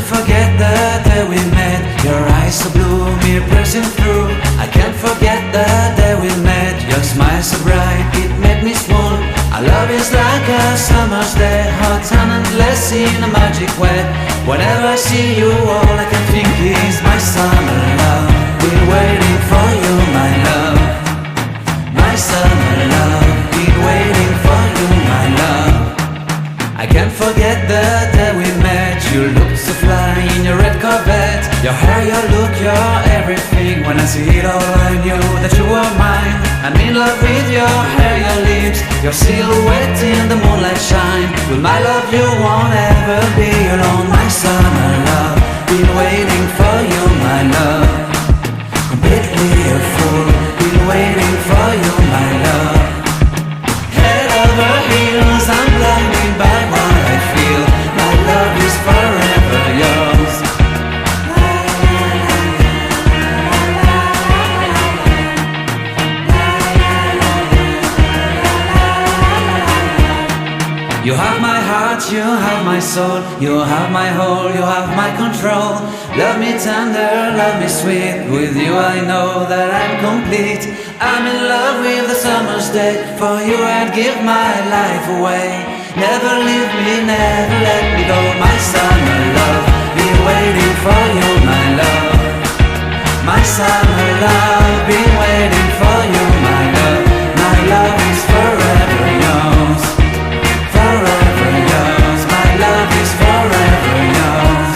forget the day we met. Your eyes so blue, me pressing through. I can't forget the day we met. Your smile so bright, it made me swoon. Our love is like a summer's day, hot and endless in a magic way. Whenever I see you, all I can think is my summer love. Been waiting for you, my love. My summer love. Been waiting for you, my love. I can't forget the day we met. You looked so fly in your red Corvette. Your hair, your look, your everything. When I see it all, I knew that you were mine. I'm in love with your hair, your lips, your silhouette in the moonlight shine. With my love you won't ever be alone. My summer love, been waiting for you, my love. Completely a fool, been waiting for you, my love. Head over heels, I'm blinded by what I feel. My love is forever yours. You have my heart, you have my soul. You have my whole, you have my control. Love me tender, love me sweet. With you I know that I'm complete. I'm in love with the summer's day. For you I'd give my life away. Never leave me, never let me go. My summer love, been waiting for you, my love. My summer love, been waiting for you, my love. My love is forever yours. Forever yours, my love is forever yours.